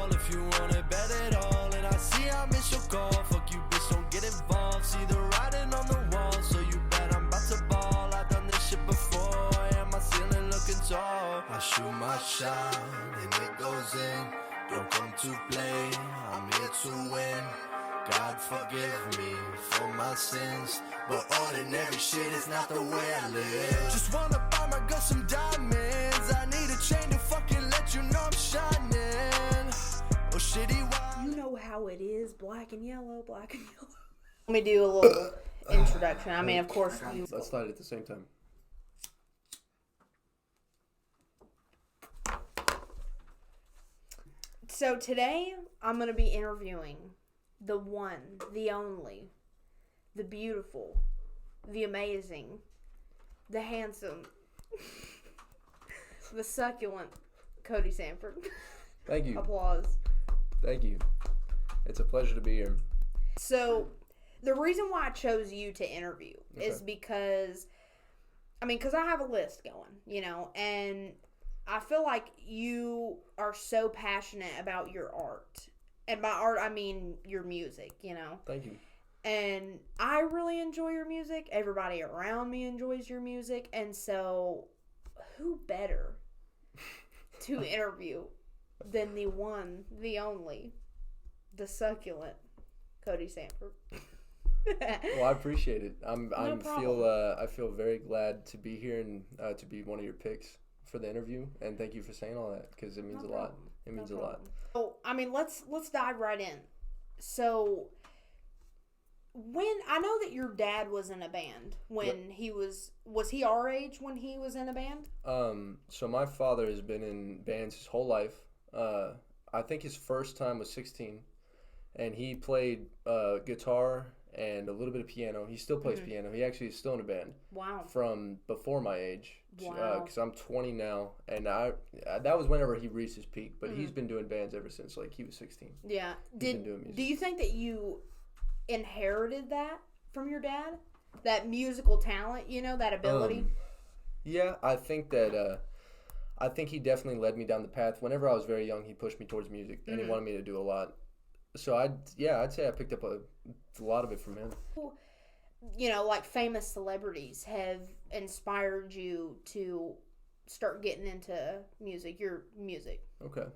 call if you want it bad at all. And I see I miss your call. Fuck you, bitch, don't get involved. See the writing on the wall, so you bet I'm about to ball. I done this shit before, and my ceiling looking tall. I shoot my shot, and it goes in. Don't come to play, I'm here to win. God forgive me for my sins, but ordinary shit is not the way I live. Just wanna buy my girl some diamonds. I need a chain to fucking let you know I'm shining. Oh shitty, why? You know how it is, black and yellow, black and yellow. Let me do a little introduction. I mean, of course, Let's start at the same time. So today, I'm going to be interviewing the one, the only, the beautiful, the amazing, the handsome, the succulent Coty Sanford. Thank you. Applause. Thank you. It's a pleasure to be here. So, the reason why I chose you to interview is because I have a list going, you know, and I feel like you are so passionate about your art. And by art, I mean your music, you know. Thank you. And I really enjoy your music. Everybody around me enjoys your music. And so, who better to interview than the one, the only, the succulent Coty Sanford? Well, I appreciate it. I feel very glad to be here and to be one of your picks for the interview. And thank you for saying all that, because it means a lot. It means a lot. So, I mean, let's dive right in. So, when I know that your dad was in a band when he was he our age when he was in a band? So my father has been in bands his whole life. I think his first time was 16, and he played guitar and a little bit of piano. He still plays piano. He actually is still in a band. Wow. From before my age. Wow. Because I'm 20 now, and that was whenever he reached his peak. But he's been doing bands ever since, like, he was 16. Yeah. He's been doing music. Do you think that you inherited that from your dad? That musical talent, you know, that ability? Yeah, I think that. I think he definitely led me down the path. Whenever I was very young, he pushed me towards music, and he wanted me to do a lot. So I'd say I picked up a lot of it from him. You know, like famous celebrities have inspired you to start getting into music, your music. Okay.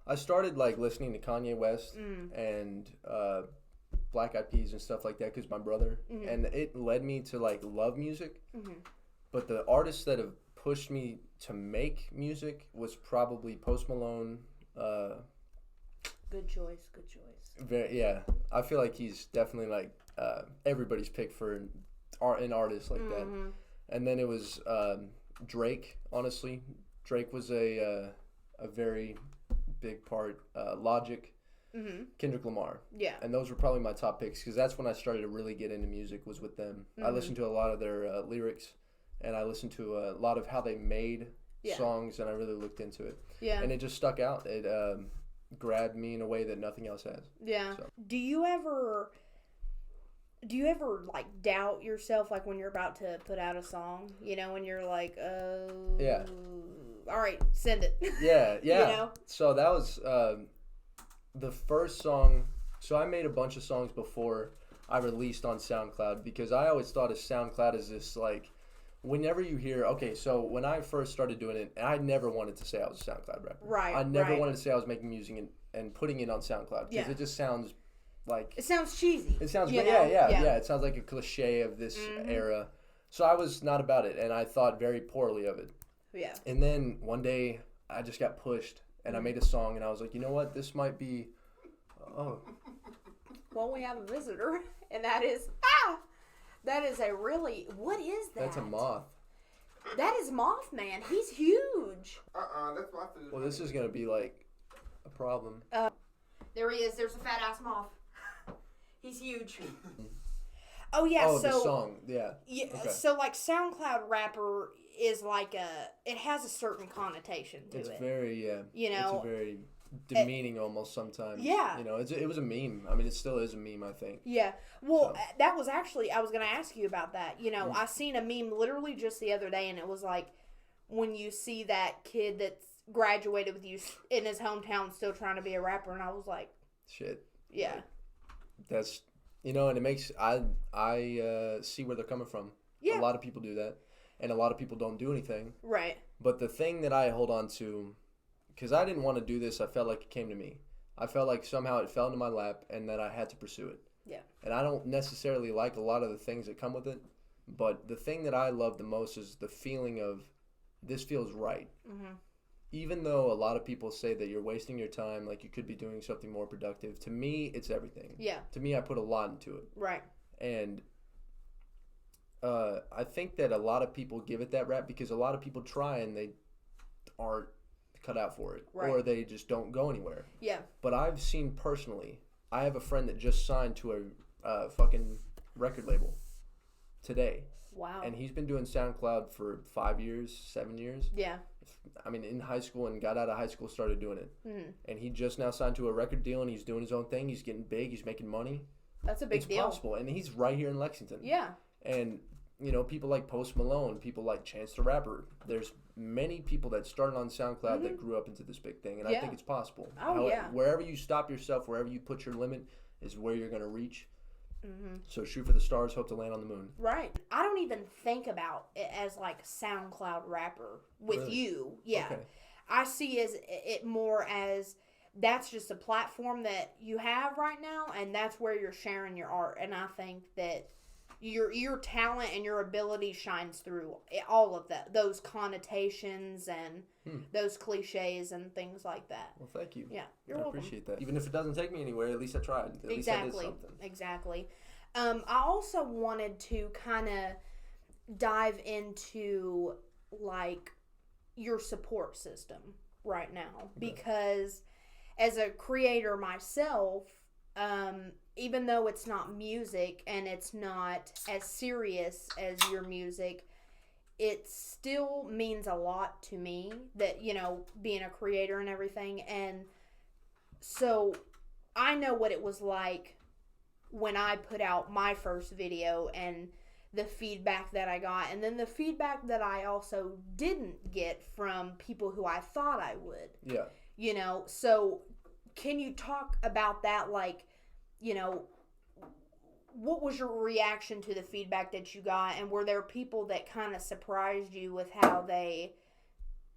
I started like listening to Kanye West and Black Eyed Peas and stuff like that because my brother, and it led me to like love music. But the artists that have pushed me to make music was probably Post Malone. Good choice. Yeah, I feel like he's definitely like everybody's pick for an artist like that. And then it was Drake. Honestly, Drake was a very big part. Logic, Kendrick Lamar. Yeah. And those were probably my top picks because that's when I started to really get into music was with them. I listened to a lot of their lyrics, and I listened to a lot of how they made songs, and I really looked into it. Yeah. And it just stuck out. It grabbed me in a way that nothing else has. Yeah. So. Do you ever like doubt yourself, like when you're about to put out a song, you know, when you're like, yeah, all right, send it. Yeah. You know? So that was the first song. So I made a bunch of songs before I released on SoundCloud because I always thought of SoundCloud as this like, whenever you hear, okay, so when I first started doing it, I never wanted to say I was a SoundCloud rapper. Right. I never wanted to say I was making music and putting it on SoundCloud because it just sounds like... It sounds cheesy. It sounds... Yeah. It sounds like a cliche of this era. So I was not about it, and I thought very poorly of it. Yeah. And then one day, I just got pushed, and I made a song, and I was like, you know what? This might be... Oh. Well, we have a visitor, and that is... That is a really... What is that? That's a moth. That is Mothman. He's huge. That's my food. Well, this is going to be, like, a problem. There he is. There's a fat-ass moth. He's huge. Oh, yeah, so... Oh, the song. Yeah. Okay. So, like, SoundCloud rapper is like it has a certain connotation to it. It's very, you know... It's a very... demeaning almost sometimes. Yeah. You know, it was a meme. I mean, it still is a meme, I think. Yeah. Well, that was actually, I was going to ask you about that. You know, I seen a meme literally just the other day, and it was like, when you see that kid that's graduated with you in his hometown still trying to be a rapper, and I was like, shit. yeah. Like, that's, and it makes, I see where they're coming from. Yeah. A lot of people do that, and a lot of people don't do anything. Right. But the thing that I hold on to, because I didn't want to do this, I felt like it came to me. I felt like somehow it fell into my lap and that I had to pursue it. Yeah. And I don't necessarily like a lot of the things that come with it, but the thing that I love the most is the feeling of this feels right. Mm-hmm. Even though a lot of people say that you're wasting your time, like you could be doing something more productive, to me, it's everything. Yeah. To me, I put a lot into it. Right. And I think that a lot of people give it that rap because a lot of people try and they aren't cut out for it. Right. Or they just don't go anywhere. Yeah. But I've seen personally, I have a friend that just signed to a fucking record label today. Wow. And he's been doing SoundCloud for 5 years, 7 years. Yeah. I mean, in high school, and got out of high school, started doing it. Mm-hmm. And he just now signed to a record deal, and he's doing his own thing. He's getting big. He's making money. That's a big deal. It's possible. And he's right here in Lexington. Yeah. And, people like Post Malone, people like Chance the Rapper. There's many people that started on SoundCloud mm-hmm. that grew up into this big thing. And I think it's possible. Wherever you stop yourself, wherever you put your limit is where you're going to reach. Mm-hmm. So shoot for the stars, hope to land on the moon. Right. I don't even think about it as like SoundCloud rapper with really? You. Yeah. Okay. I see it more as that's just a platform that you have right now, and that's where you're sharing your art. And I think that your talent and your ability shines through all of that, those connotations and those cliches and things like that. Well, thank you. Yeah, you're welcome. I appreciate that. Even if it doesn't take me anywhere, at least I tried. At least I did something. Exactly. I also wanted to kind of dive into like your support system right now because as a creator myself, even though it's not music and it's not as serious as your music, it still means a lot to me that, being a creator and everything. And so I know what it was like when I put out my first video and the feedback that I got, and then the feedback that I also didn't get from people who I thought I would. Yeah. So can you talk about that, like, what was your reaction to the feedback that you got, and were there people that kind of surprised you with how they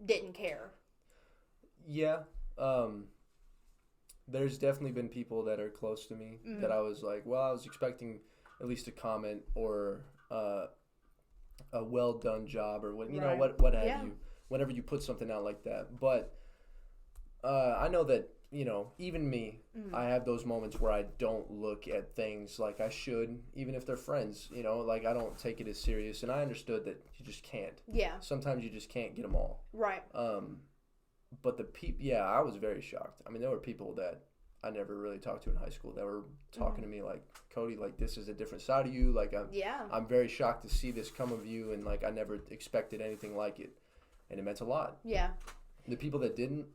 didn't care? Yeah. There's definitely been people that are close to me that I was like, well, I was expecting at least a comment or a well done job or what what have you, whenever you put something out like that. But I know that even me, I have those moments where I don't look at things like I should, even if they're friends, like I don't take it as serious. And I understood that you just can't. Yeah. Sometimes you just can't get them all. Right. But the people, I was very shocked. I mean, there were people that I never really talked to in high school that were talking to me like, Coty, like this is a different side of you. Like I'm very shocked to see this come of you. And like, I never expected anything like it. And it meant a lot. Yeah. The people that didn't,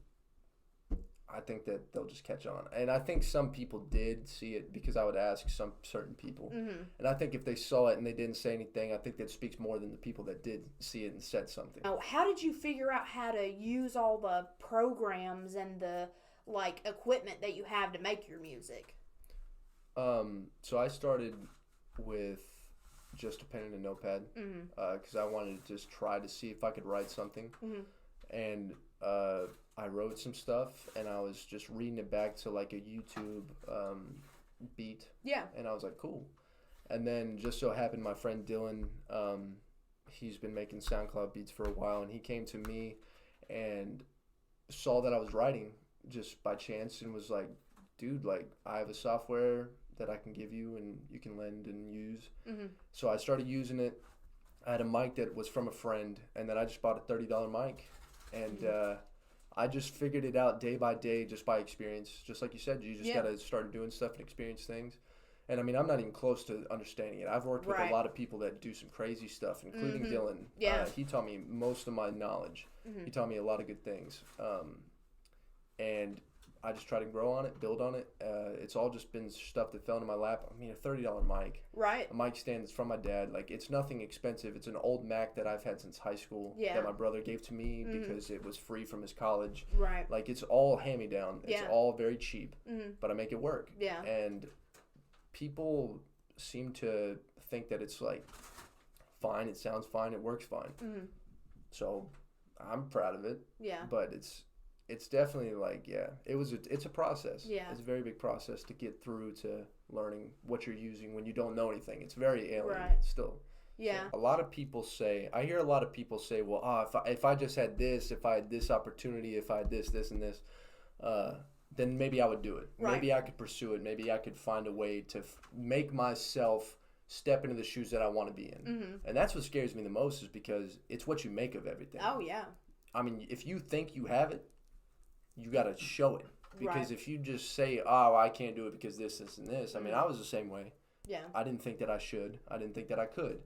I think that they'll just catch on. And I think some people did see it because I would ask some certain people. Mm-hmm. And I think if they saw it and they didn't say anything, I think that speaks more than the people that did see it and said something. Now, how did you figure out how to use all the programs and the equipment that you have to make your music? So I started with just a pen and a notepad because I wanted to just try to see if I could write something. Mm-hmm. And I wrote some stuff, and I was just reading it back to like a YouTube beat. Yeah. And I was like, cool. And then just so happened my friend Dylan, he's been making SoundCloud beats for a while, and he came to me and saw that I was writing just by chance and was like, dude, like I have a software that I can give you and you can lend and use. Mm-hmm. So I started using it. I had a mic that was from a friend, and then I just bought a $30 mic. And I just figured it out day by day, just by experience. Just like you said, you just got to start doing stuff and experience things. And I mean, I'm not even close to understanding it. I've worked with a lot of people that do some crazy stuff, including Dylan. Yeah. He taught me most of my knowledge. Mm-hmm. He taught me a lot of good things. And I just try to grow on it, build on it. It's all just been stuff that fell into my lap. I mean, a $30 mic. Right. A mic stand that's from my dad. Like, it's nothing expensive. It's an old Mac that I've had since high school that my brother gave to me because it was free from his college. Right. Like, it's all hand-me-down. It's all very cheap, but I make it work. Yeah. And people seem to think that it's, like, fine, it sounds fine, it works fine. So I'm proud of it. Yeah. But it's definitely like, it's a process. Yeah. It's a very big process to get through to learning what you're using when you don't know anything. It's very alien still. Yeah. So a lot of people say, I hear a lot of people say, well, if I just had this, if I had this opportunity, if I had this, and this, then maybe I would do it. Right. Maybe I could pursue it. Maybe I could find a way to make myself step into the shoes that I want to be in. And that's what scares me the most, is because it's what you make of everything. Oh, yeah. I mean, if you think you have it, you got to show it. Because if you just say, oh, I can't do it because this, and this. I mean, I was the same way. Yeah. I didn't think that I should. I didn't think that I could.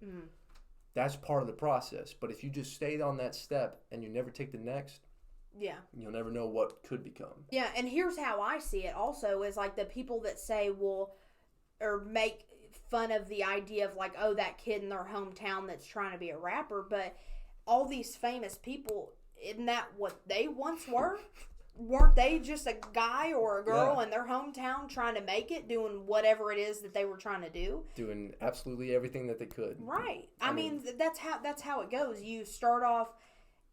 That's part of the process. But if you just stayed on that step and you never take the next, you'll never know what could become. Yeah, and here's how I see it also, is like the people that say, well, or make fun of the idea of like, oh, that kid in their hometown that's trying to be a rapper. But all these famous people, isn't that what they once were? Weren't they just a guy or a girl in their hometown trying to make it, doing whatever it is that they were trying to do? Doing absolutely everything that they could. Right. I mean, that's how it goes. You start off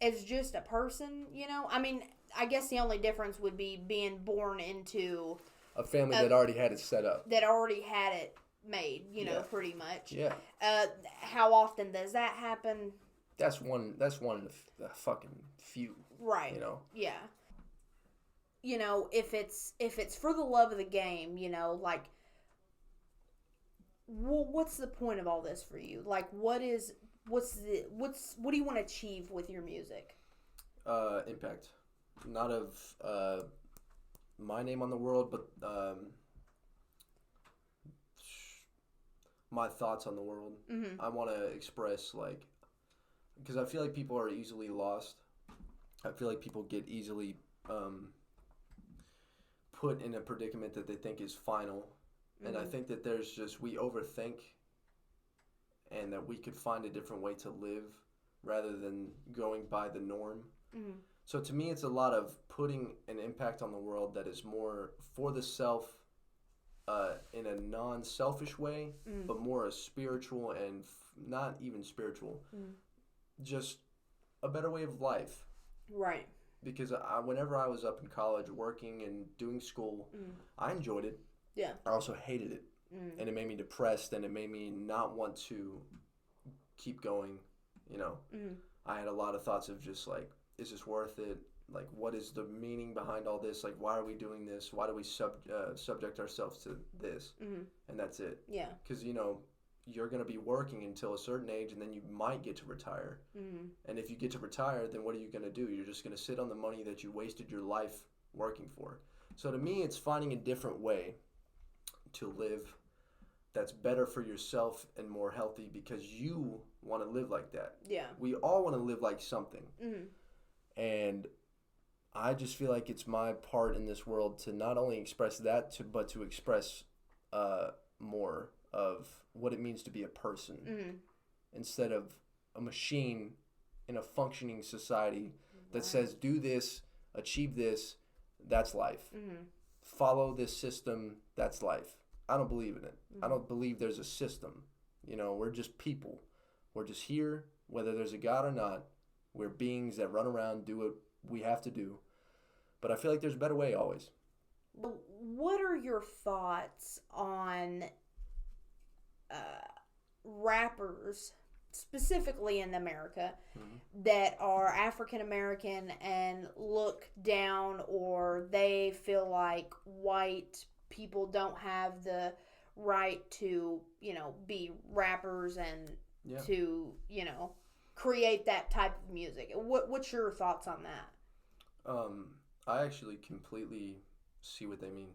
as just a person, you know? I mean, I guess the only difference would be being born into a family that already had it set up. That already had it made, you know, pretty much. Yeah. How often does that happen? That's one in the fucking few. Right. You know? Yeah. You know, if it's for the love of the game, you know, like, what's the point of all this for you? Like, what do you want to achieve with your music? Impact. Not of my name on the world, but my thoughts on the world. I want to express, like, because I feel like people are easily lost. I feel like people get easily put in a predicament that they think is final. And I think that we overthink, and that we could find a different way to live rather than going by the norm. So to me, it's a lot of putting an impact on the world that is more for the self, in a non-selfish way, but more a spiritual and not even spiritual, just a better way of life. Right. Because whenever I was up in college working and doing school, I enjoyed it. Yeah. I also hated it. And it made me depressed, and it made me not want to keep going, you know. I had a lot of thoughts of just like, is this worth it? Like, what is the meaning behind all this? Like, why are we doing this? Why do we subject ourselves to this? And that's it. Yeah. Because, you know, you're going to be working until a certain age, and then you might get to retire. And if you get to retire, then what are you going to do? You're just going to sit on the money that you wasted your life working for. So to me, it's finding a different way to live that's better for yourself and more healthy, because you want to live like that. Yeah. We all want to live like something. And I just feel like it's my part in this world to not only express that, but to express more of what it means to be a person, instead of a machine in a functioning society that says, do this, achieve this, that's life. Follow this system, that's life. I don't believe in it. I don't believe there's a system. You know, we're just people. We're just here, whether there's a God or not. We're beings that run around, do what we have to do. But I feel like there's a better way always. What are your thoughts on rappers, specifically in America, that are African American and look down, or they feel like white people don't have the right to, you know, be rappers and to, you know, create that type of music? What's your thoughts on that? I actually completely see what they mean.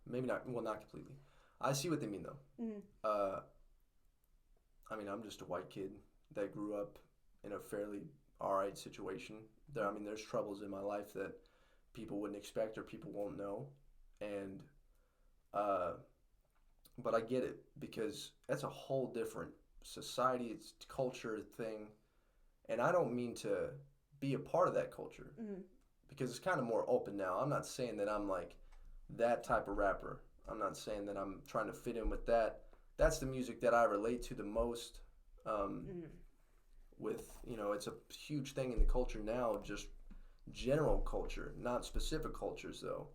Maybe not, well, not completely. I see what they mean, though. I mean, I'm just a white kid that grew up in a fairly alright situation. There's troubles in my life that people wouldn't expect or people won't know. And but I get it, because that's a whole different society, it's culture thing, and I don't mean to be a part of that culture, because it's kind of more open now. I'm not saying that I'm like that type of rapper. I'm not saying that I'm trying to fit in with that. That's the music that I relate to the most. With, it's a huge thing in the culture now, just general culture, not specific cultures though.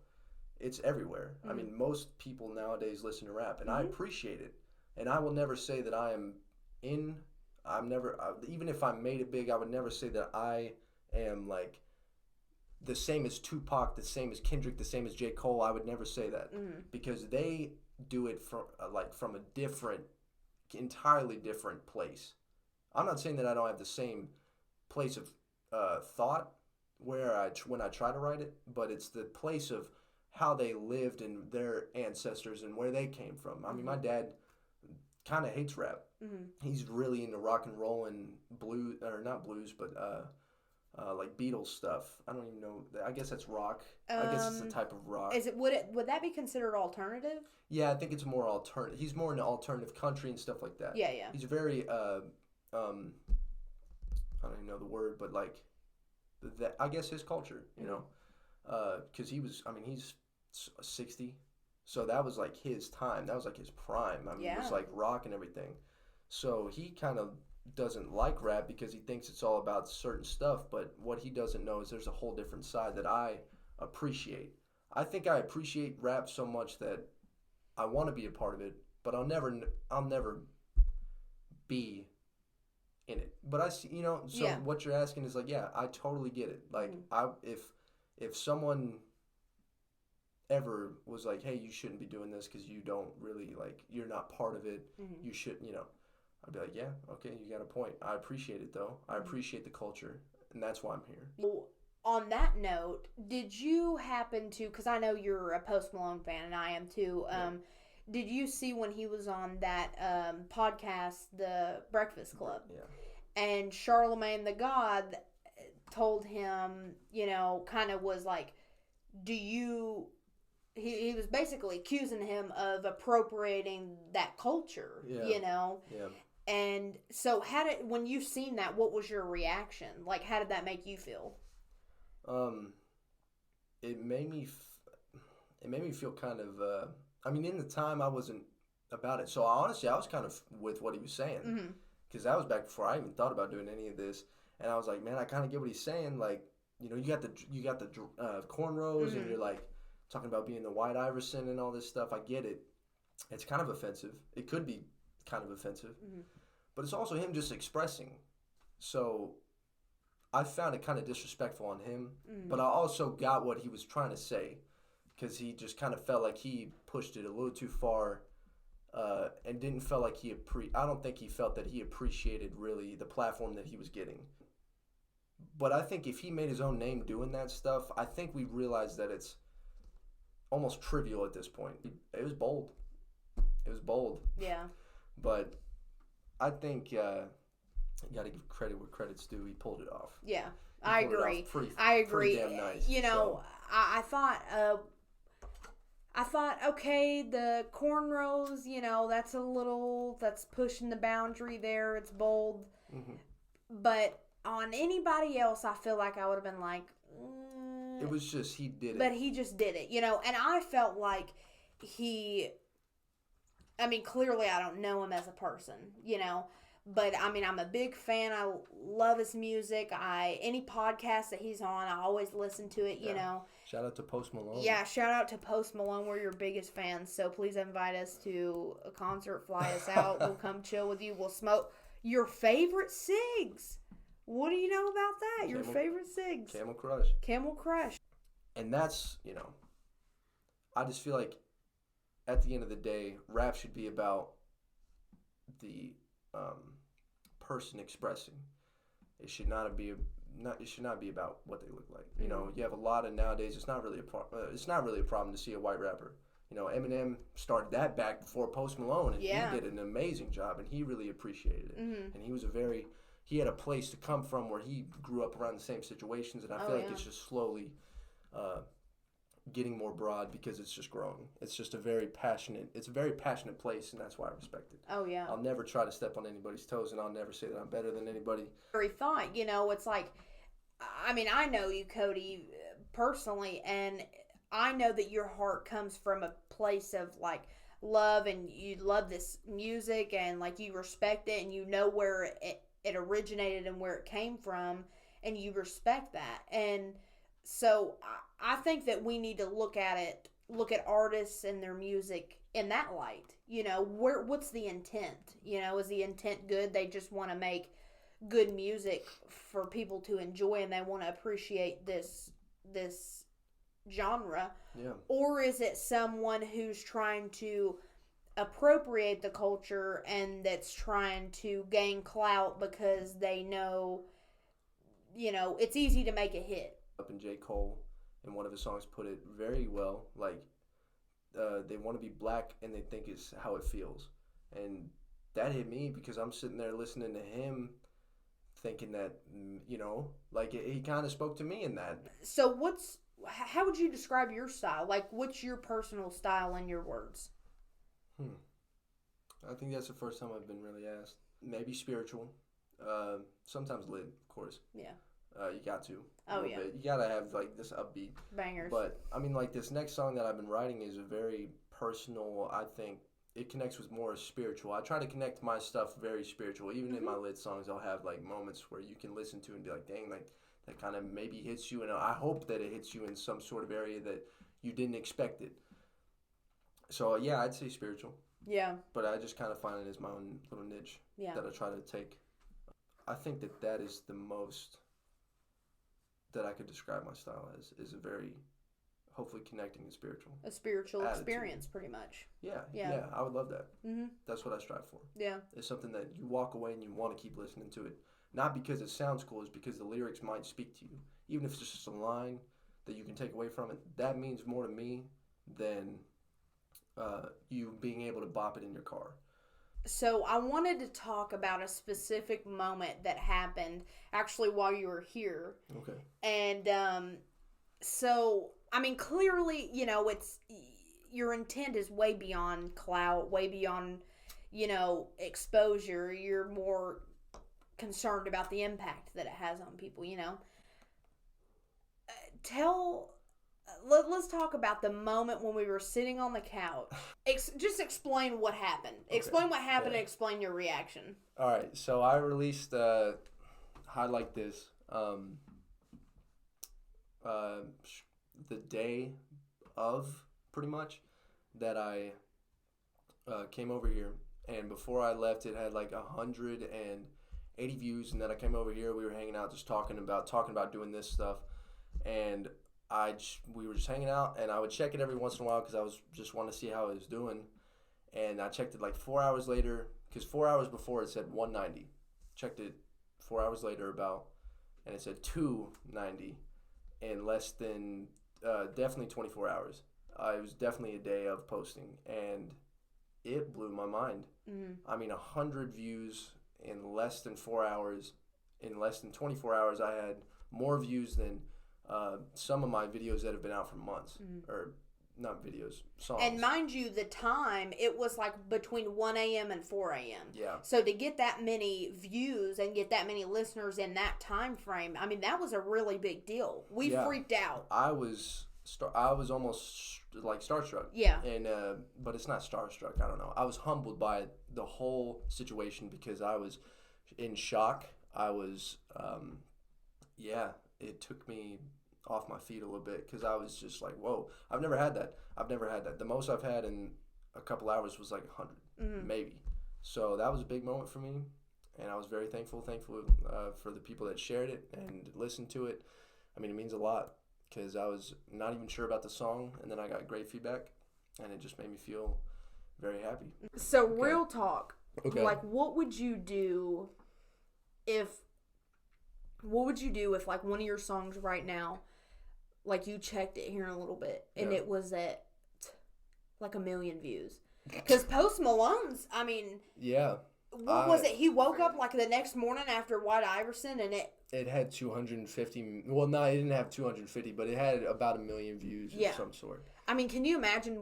It's everywhere. I mean, most people nowadays listen to rap, and I appreciate it. And I will never say that even if I made it big, I would never say that I am like the same as Tupac, the same as Kendrick, the same as J. Cole. I would never say that, because they do it from a entirely different place. I'm not saying that I don't have the same place of thought when I try to write it, but it's the place of how they lived and their ancestors and where they came from. I mean, my dad kind of hates rap. He's really into rock and roll and blues, or not blues, but like Beatles stuff. I don't even know. I guess that's rock. I guess it's a type of rock. Would that be considered alternative? Yeah, I think it's more alternative. He's more into alternative country and stuff like that. Yeah. He's very I don't even know the word, but like that. I guess his culture, because he's 60, so that was like his time. That was like his prime. I mean, it was like rock and everything. So he kind of doesn't like rap because he thinks it's all about certain stuff, but what he doesn't know is there's a whole different side that I appreciate. I think I appreciate rap so much that I want to be a part of it, but I'll never be in it. But I see, what you're asking is like, yeah, I totally get it. Like, if someone ever was like, hey, you shouldn't be doing this because you don't really, like, you're not part of it, you should, I'd be like, yeah, okay, you got a point. I appreciate it, though. I appreciate the culture, and that's why I'm here. Well, on that note, did you happen to, because I know you're a Post Malone fan, and I am too, did you see when he was on that podcast, The Breakfast Club? Yeah. And Charlemagne the God told him, kind of was like, he was basically accusing him of appropriating that culture, Yeah. And so when you seen that, what was your reaction? Like, how did that make you feel? It made me feel kind of, in the time I wasn't about it. So honestly, I was kind of with what he was saying, because that was back before I even thought about doing any of this. And I was like, man, I kind of get what he's saying. Like, you got the cornrows, and you're like talking about being the White Iverson and all this stuff. I get it. It's kind of offensive. It could be kind of offensive, but it's also him just expressing. So I found it kind of disrespectful on him, but I also got what he was trying to say, because he just kind of felt like he pushed it a little too far, and didn't feel like I don't think he felt that he appreciated really the platform that he was getting. But I think if he made his own name doing that stuff, I think we realized that it's almost trivial at this point. It was bold. Yeah. But I think you got to give credit where credit's due. He pulled it off. Yeah, I agree. I agree. Pretty damn nice. I thought, okay, the cornrows, that's pushing the boundary there. It's bold. But on anybody else, I feel like I would have been like, it was just, he did it. But he just did it, and I felt like clearly I don't know him as a person, but I'm a big fan. I love his music. Any podcast that he's on, I always listen to it, Shout out to Post Malone. Yeah, shout out to Post Malone. We're your biggest fans, so please invite us to a concert, fly us out. We'll come chill with you. We'll smoke your favorite cigs. What do you know about that? Your favorite cigs? Camel Crush. Camel Crush. And that's, I just feel like at the end of the day, rap should be about the person expressing. It should not be about what they look like. You have a lot of nowadays. It's not really a problem to see a white rapper. Eminem started that back before Post Malone, and he did an amazing job, and he really appreciated it. And he had a place to come from where he grew up around the same situations, and I feel like it's just slowly getting more broad because it's just growing. It's just a very passionate place, and that's why I respect it. Oh, yeah. I'll never try to step on anybody's toes, and I'll never say that I'm better than anybody. Very fun. It's like, I mean, I know you, Coty, personally, and I know that your heart comes from a place of, like, love, and you love this music, and, like, you respect it, and you know where it originated and where it came from, and you respect that. And so I think that we need to look at artists and their music in that light. What's the intent? Is the intent good? They just want to make good music for people to enjoy, and they want to appreciate this genre. Yeah. Or is it someone who's trying to appropriate the culture and that's trying to gain clout because they know, it's easy to make a hit? Up in J. Cole, in one of his songs, put it very well. Like, they want to be black and they think it's how it feels. And that hit me because I'm sitting there listening to him thinking that, like, he kind of spoke to me in that. So how would you describe your style? Like, what's your personal style in your words? I think that's the first time I've been really asked. Maybe spiritual. Sometimes lit, of course. Yeah. You got to. Oh, yeah. Bit. You got to have, like, this upbeat. Bangers. But, I mean, like, this next song that I've been writing is a very personal, I think, it connects with more spiritual. I try to connect my stuff very spiritual. Even in my lit songs, I'll have, like, moments where you can listen to and be like, dang, like, that kind of maybe hits you. And I hope that it hits you in some sort of area that you didn't expect it. So, yeah, I'd say spiritual. Yeah. But I just kind of find it as my own little niche that I try to take. I think that is the most that I could describe my style as, is a very, hopefully, connecting and spiritual. A spiritual attitude. Experience, pretty much. Yeah, I would love that. Mm-hmm. That's what I strive for. Yeah. It's something that you walk away and you want to keep listening to it. Not because it sounds cool, it's because the lyrics might speak to you. Even if it's just a line that you can take away from it, that means more to me than you being able to bop it in your car. So I wanted to talk about a specific moment that happened actually while you were here. Okay. And so, I mean, clearly, it's your intent is way beyond clout, way beyond, exposure. You're more concerned about the impact that it has on people, Let's talk about the moment when we were sitting on the couch. Just explain what happened. Okay. Explain what happened and explain your reaction. All right. So I released High Like This the day of, pretty much, that I came over here. And before I left, it had like 180 views. And then I came over here. We were hanging out, just talking about doing this stuff. And we were just hanging out, and I would check it every once in a while because I was just wanting to see how it was doing. And I checked it like 4 hours later, because 4 hours before it said 190. Checked it 4 hours later and it said 290 in less than definitely 24 hours. It was definitely a day of posting, and it blew my mind. Mm-hmm. I mean, 100 views in less than 4 hours. In less than 24 hours, I had more views than some of my videos that have been out for months, or not videos, songs. And mind you, the time, it was like between 1 a.m. and 4 a.m. Yeah. So to get that many views and get that many listeners in that time frame, I mean, that was a really big deal. We freaked out. I was almost like starstruck. Yeah. And but it's not starstruck. I don't know. I was humbled by the whole situation because I was in shock. I was, it took me off my feet a little bit because I was just like, whoa, I've never had that. The most I've had in a couple hours was like 100, maybe. So that was a big moment for me, and I was very thankful for the people that shared it and listened to it. I mean, it means a lot because I was not even sure about the song, and then I got great feedback, and it just made me feel very happy. So real talk, like what would you do if like one of your songs right now, like you checked it here in a little bit and it was at like 1 million views? Because Post Malone's, I mean, What was it? He woke up like the next morning after White Iverson, and it had 250. Well, no, it didn't have 250, but it had about 1 million views of some sort. I mean, can you imagine?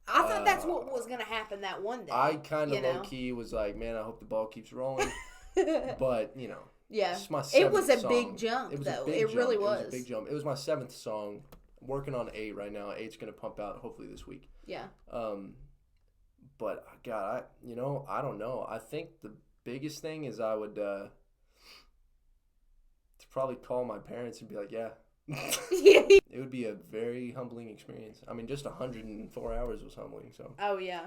I thought that's what was going to happen that one day. I kind of low key was like, man, I hope the ball keeps rolling. But yeah, it's my it was a song. big jump, though. It really was. It was a big jump. It was my 7th song. Working on 8 right now. 8's gonna pump out hopefully this week. Yeah. But God, I don't know. I think the biggest thing is I would probably call my parents and be like, yeah. It would be a very humbling experience. I mean, just 104 hours was humbling. So. Oh yeah.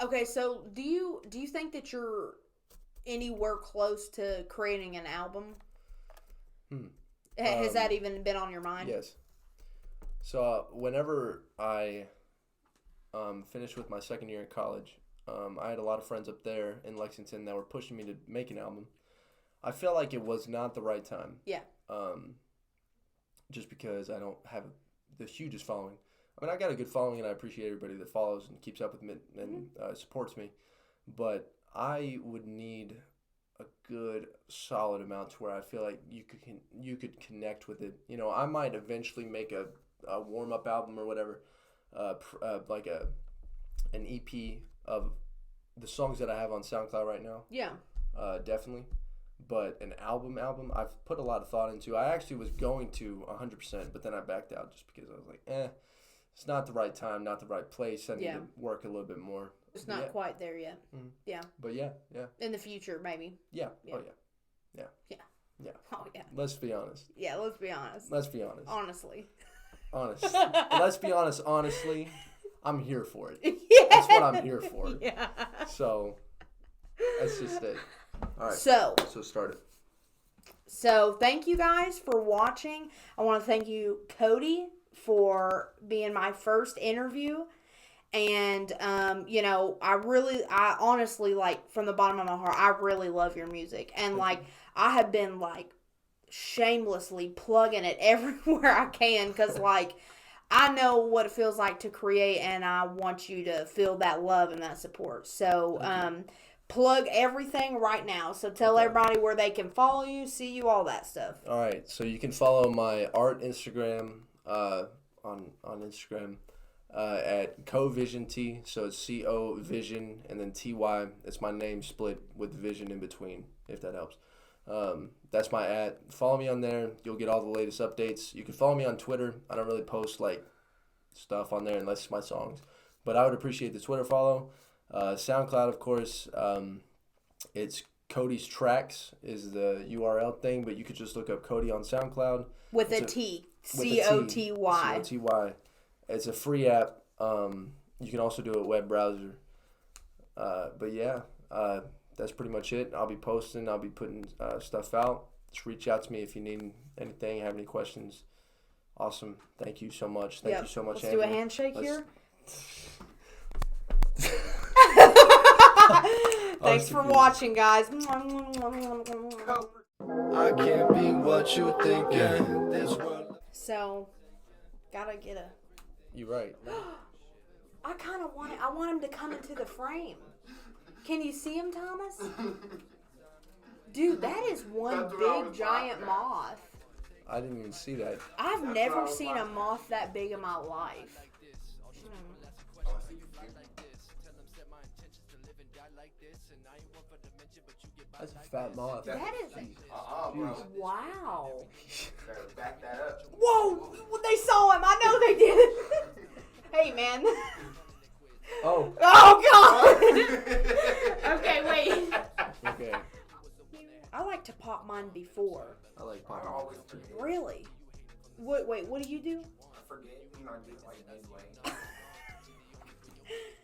Okay, so do you think that you're anywhere close to creating an album? Has that even been on your mind? Yes. So whenever I finished with my second year in college, I had a lot of friends up there in Lexington that were pushing me to make an album. I felt like it was not the right time. Yeah. Just because I don't have the hugest following. I mean, I got a good following, and I appreciate everybody that follows and keeps up with me and supports me. But I would need a good, solid amount to where I feel like you could connect with it. I might eventually make a warm-up album or whatever, like an EP of the songs that I have on SoundCloud right now. Yeah. Definitely. But an album, I've put a lot of thought into. I actually was going to 100%, but then I backed out just because I was like, it's not the right time, not the right place. I need to work a little bit more. It's not quite there yet. Mm-hmm. Yeah. But yeah. In the future, maybe. Yeah. Yeah. Oh, yeah. Yeah. Yeah. Oh, yeah. Let's be honest. Yeah, let's be honest. Honestly. Let's be honest, honestly, I'm here for it. Yeah. That's what I'm here for. Yeah. So, that's just it. All right. So start it. So, thank you guys for watching. I want to thank you, Coty, for being my first interview. And, I honestly, like, from the bottom of my heart, I really love your music. And, like, I have been, like, shamelessly plugging it everywhere I can because, like, I know what it feels like to create, and I want you to feel that love and that support. So, plug everything right now. So tell everybody where they can follow you, see you, all that stuff. All right. So you can follow my art Instagram on Instagram at CoVisionT. So it's CO Vision and then TY. It's my name split with vision in between, if that helps. That's my @ Follow me on there. You'll get all the latest updates. You can follow me on Twitter. I don't really post like stuff on there unless it's my songs, but I would appreciate the Twitter follow. SoundCloud, of course, it's Coty's Tracks is the URL thing, but you could just look up Coty on SoundCloud. With a T. COTY. COTY. It's a free app. You can also do a web browser. But yeah, that's pretty much it. I'll be posting. I'll be putting stuff out. Just reach out to me if you need anything, have any questions. Awesome. Thank you so much. Thank you so much, Let's do a handshake here. Thanks for watching, guys. I can't be what you thinking. This world. So, gotta get a. You're right. I kind of want it. I want him to come into the frame. Can you see him, Thomas? Dude, that is one big giant moth. I didn't even see that. I've never seen a moth that big in my life. That's a fat moth. That is. Wow. Back that up. Whoa! They saw him. I know they did. Hey, man. Oh. Oh, God. Okay, wait. Okay. I like to pop mine before. I like popping always too. Really? Wait, what do you do? I forget. You know, I get like midway.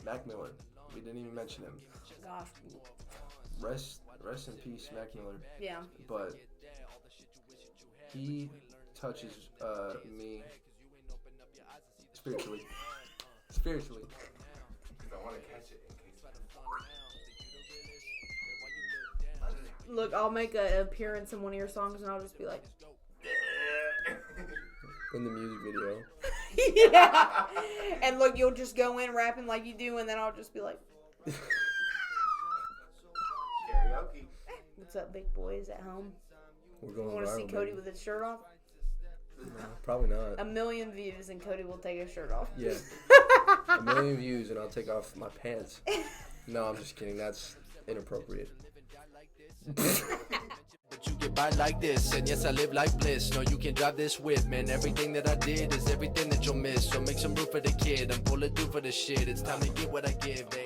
Mac Miller. We didn't even mention him. Gosh. Rest in peace, Mac Miller. Yeah. But he touches me spiritually. Spiritually. Because I want to catch it in case. Look, I'll make an appearance in one of your songs, and I'll just be like, in the music video. yeah. And look, you'll just go in rapping like you do, and then I'll just be like. What's up, big boys at home? We're going Want to see viral, Cody baby. with his shirt off? No, probably not. 1 million views and Cody will take his shirt off. Yeah. 1 million views and I'll take off my pants. No, I'm just kidding. That's inappropriate. But you get by like this, and yes, I live like bliss. No, you can drive this whip, man. Everything that I did is everything that you'll miss. So make some room for the kid. I'm full of do for the shit. It's time to get what I give, babe.